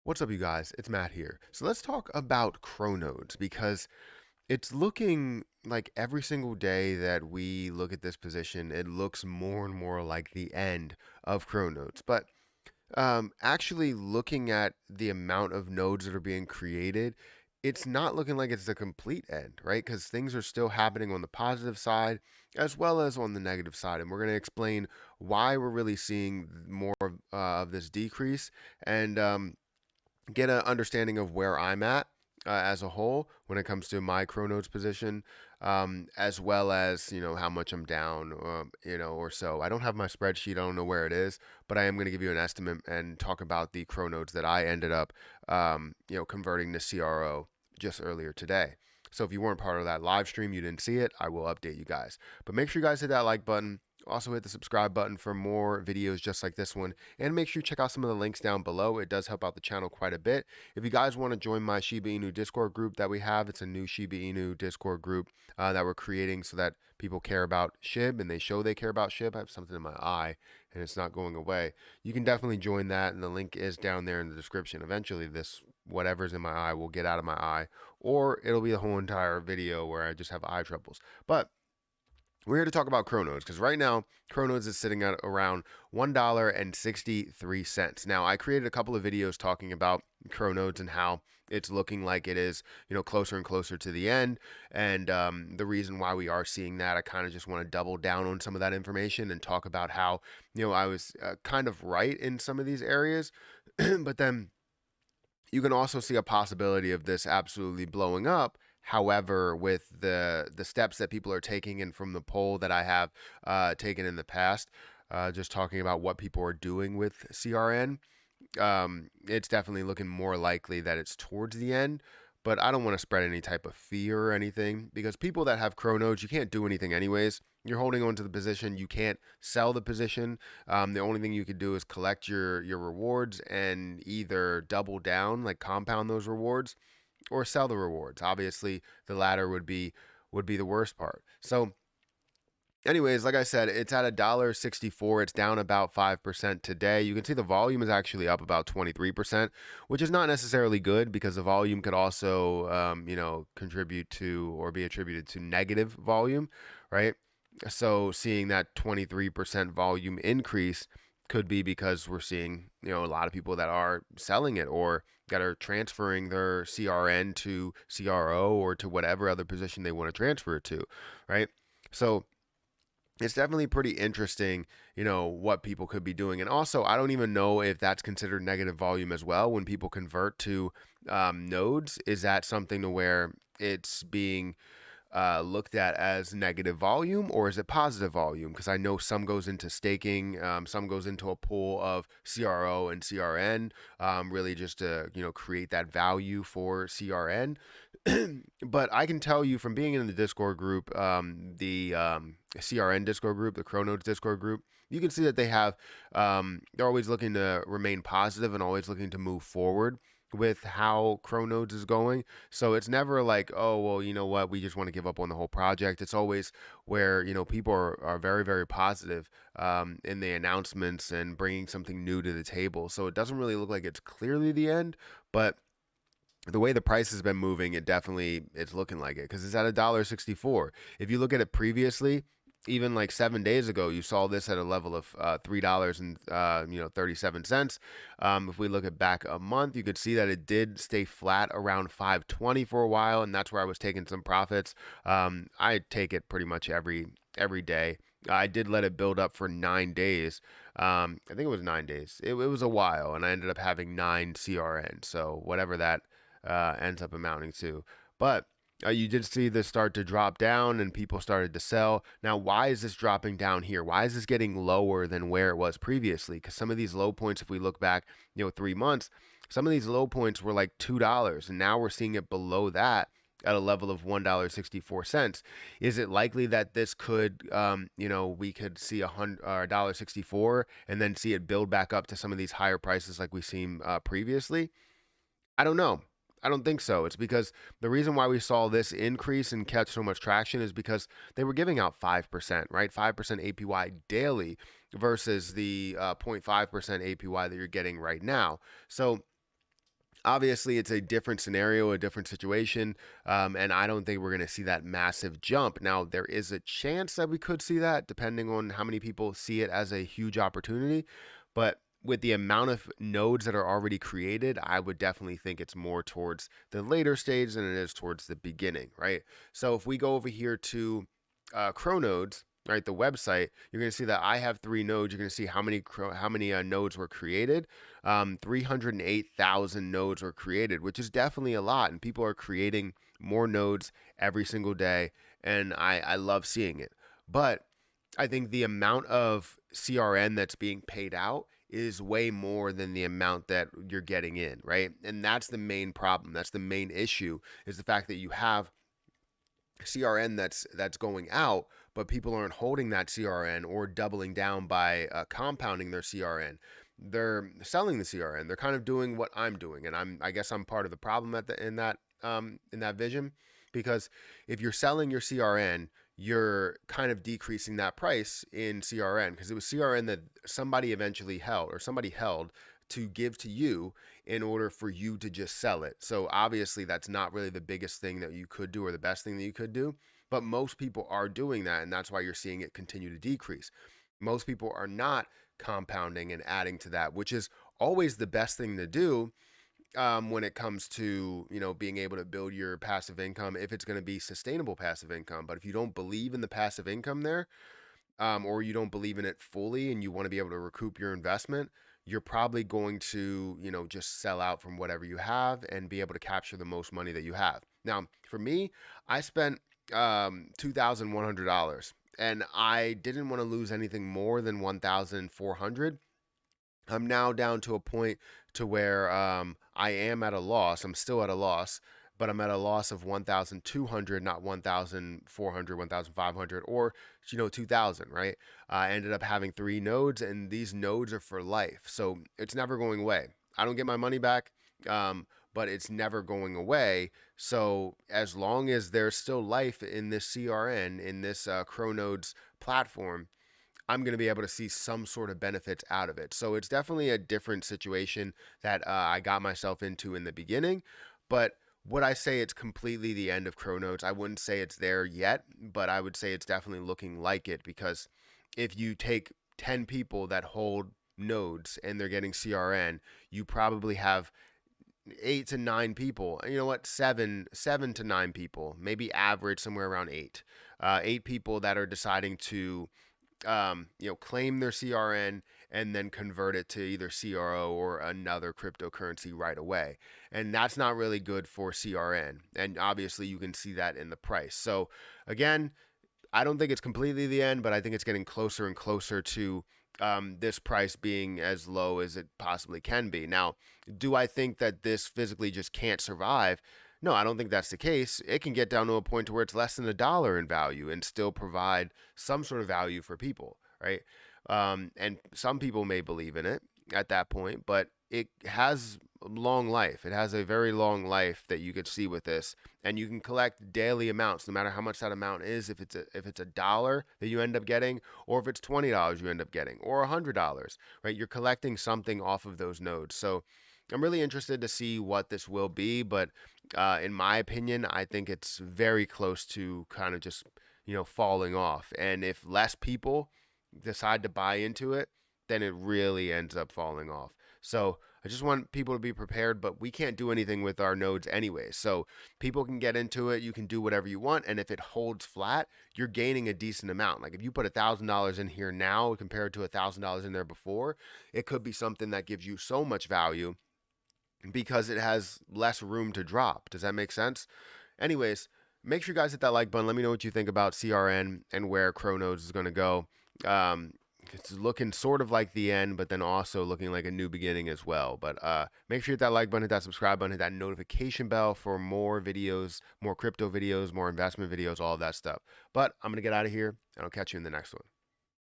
What's up, you guys? It's Matt here. So let's talk about CroNodes because it's looking like every single day that we look at this position, it looks more and more like the end of CroNodes. But actually looking at the amount of nodes that are being created, it's not looking like it's the complete end, right? Because things are still happening on the positive side as well as on the negative side. And we're going to explain why we're really seeing more of this decrease and get an understanding of where I'm at as a whole when it comes to my CroNodes position, as well as how much I'm down, or so. I don't have my spreadsheet. I don't know where it is, but I am going to give you an estimate and talk about the CroNodes that I ended up, converting to CRO just earlier today. So if you weren't part of that live stream, you didn't see it, I will update you guys. But make sure you guys hit that like button. Also hit the subscribe button for more videos just like this one. And make sure you check out some of the links down below. It does help out the channel quite a bit. If you guys want to join my Shiba Inu Discord group that we have, it's a new Shiba Inu Discord group that we're creating so that people care about SHIB and they show they care about SHIB. I have something in my eye and it's not going away. You can definitely join that, and the link is down there in the description. Eventually, this whatever's in my eye will get out of my eye, or it'll be the whole entire video where I just have eye troubles. But we're here to talk about CroNodes because right now CroNodes is sitting at around $1.63. Now, I created a couple of videos talking about CroNodes and how it's looking like it is, closer and closer to the end. And the reason why we are seeing that, I kind of just want to double down on some of that information and talk about how, I was kind of right in some of these areas, but then you can also see a possibility of this absolutely blowing up. However, with the steps that people are taking, and from the poll that I have taken in the past, just talking about what people are doing with CRN, it's definitely looking more likely that it's towards the end. But I don't want to spread any type of fear or anything, because people that have CroNodes, you can't do anything anyways. You're holding on to the position. You can't sell the position. The only thing you could do is collect your rewards and either double down, like compound those rewards, or sell the rewards. Obviously, the latter would be the worst part. So anyways, like I said, it's at $1.64. It's down about 5% today. You can see the volume is actually up about 23%, which is not necessarily good because the volume could also, contribute to or be attributed to negative volume, right? So seeing that 23% volume increase could be because we're seeing, a lot of people that are selling it or that are transferring their CRN to CRO or to whatever other position they want to transfer it to, right? So it's definitely pretty interesting, what people could be doing. And also, I don't even know if that's considered negative volume as well. When people convert to nodes, is that something to where it's being looked at as negative volume, or is it positive volume? Because I know some goes into staking, some goes into a pool of CRO and CRN, really just to create that value for CRN. But I can tell you from being in the Discord group, the CRN Discord group, the CroNodes Discord group, you can see that they have, they're always looking to remain positive and always looking to move forward with how CroNodes is going. So it's never like, oh, well, you know what, we just want to give up on the whole project. It's always where, people are very, very positive in the announcements and bringing something new to the table. So it doesn't really look like it's clearly the end, but the way the price has been moving, it's looking like it because it's at $1.64. If you look at it previously, even like 7 days ago, you saw this at a level of $3.37. If we look at back a month, you could see that it did stay flat around 520 for a while, and that's where I was taking some profits. I take it pretty much every day. I did let it build up for 9 days. I think it was 9 days. It was a while, and I ended up having 9 CRN. So whatever that ends up amounting to. But you did see this start to drop down and people started to sell. Now, why is this dropping down here? Why is this getting lower than where it was previously? Because some of these low points, if we look back, 3 months, some of these low points were like $2, and now we're seeing it below that at a level of $1.64. Is it likely that this could, we could see $1.64 and then see it build back up to some of these higher prices like we've seen previously? I don't know. I don't think so. It's because the reason why we saw this increase and catch so much traction is because they were giving out 5%, right? 5% APY daily versus the 0.5% APY that you're getting right now. So Obviously, it's a different scenario, a different situation, and I don't think we're going to see that massive jump. Now, there is a chance that we could see that, depending on how many people see it as a huge opportunity. But with the amount of nodes that are already created, I would definitely think it's more towards the later stage than it is towards the beginning, right? So if we go over here to CroNodes, right, the website, you're going to see that I have 3 nodes. You're going to see how many nodes were created. 308,000 nodes were created, which is definitely a lot, and people are creating more nodes every single day, and I love seeing it. But I think the amount of CRN that's being paid out is way more than the amount that you're getting in, right? And that's the main problem. That's the main issue, is the fact that you have CRN that's going out, but people aren't holding that CRN or doubling down by compounding their CRN. They're selling the CRN. They're kind of doing what I'm doing, and I guess I'm part of the problem in that vision, because if you're selling your CRN, you're kind of decreasing that price in CRN, because it was CRN that somebody eventually held, or somebody held to give to you in order for you to just sell it. So obviously that's not really the biggest thing that you could do, or the best thing that you could do, but most people are doing that, and that's why you're seeing it continue to decrease. Most people are not compounding and adding to that, which is always the best thing to do, when it comes to, being able to build your passive income, if it's going to be sustainable passive income. But if you don't believe in the passive income there, or you don't believe in it fully and you want to be able to recoup your investment, you're probably going to, just sell out from whatever you have and be able to capture the most money that you have. Now, for me, I spent $2,100, and I didn't want to lose anything more than 1,400. I'm now down to a point to where I am at a loss. I'm still at a loss, but I'm at a loss of 1,200, not 1,400, 1,500, or 2,000. Right? I ended up having 3 nodes, and these nodes are for life, so it's never going away. I don't get my money back, but it's never going away. So as long as there's still life in this CRN, in this CroNodes platform, I'm going to be able to see some sort of benefits out of it. So it's definitely a different situation that I got myself into in the beginning. But would I say it's completely the end of CroNodes? I wouldn't say it's there yet, but I would say it's definitely looking like it, because if you take 10 people that hold nodes and they're getting CRN, you probably have 8 to 9 people. You know what? Seven to 9 people, maybe average somewhere around eight. 8 people that are deciding to claim their CRN and then convert it to either CRO or another cryptocurrency right away. And that's not really good for CRN. And obviously you can see that in the price. So again, I don't think it's completely the end, but I think it's getting closer and closer to this price being as low as it possibly can be. Now, do I think that this physically just can't survive? No, I don't think that's the case. It can get down to a point to where it's less than $1 in value and still provide some sort of value for people, right? And some people may believe in it at that point, but it has long life. It has a very long life that you could see with this, and you can collect daily amounts, no matter how much that amount is. If it's a dollar that you end up getting, or if it's $20 you end up getting, or $100, right? You're collecting something off of those nodes. So I'm really interested to see what this will be, but in my opinion, I think it's very close to kind of just falling off. And if less people decide to buy into it, then it really ends up falling off. So I just want people to be prepared, but we can't do anything with our nodes anyway. So people can get into it. You can do whatever you want. And if it holds flat, you're gaining a decent amount. Like if you put $1,000 in here now compared to $1,000 in there before, it could be something that gives you so much value because it has less room to drop. Does that make sense? Anyways, make sure you guys hit that like button. Let me know what you think about CRN and where CroNodes is going to go. It's looking sort of like the end, but then also looking like a new beginning as well. But make sure you hit that like button, hit that subscribe button, hit that notification bell for more videos, more crypto videos, more investment videos, all of that stuff. But I'm going to get out of here, and I'll catch you in the next one.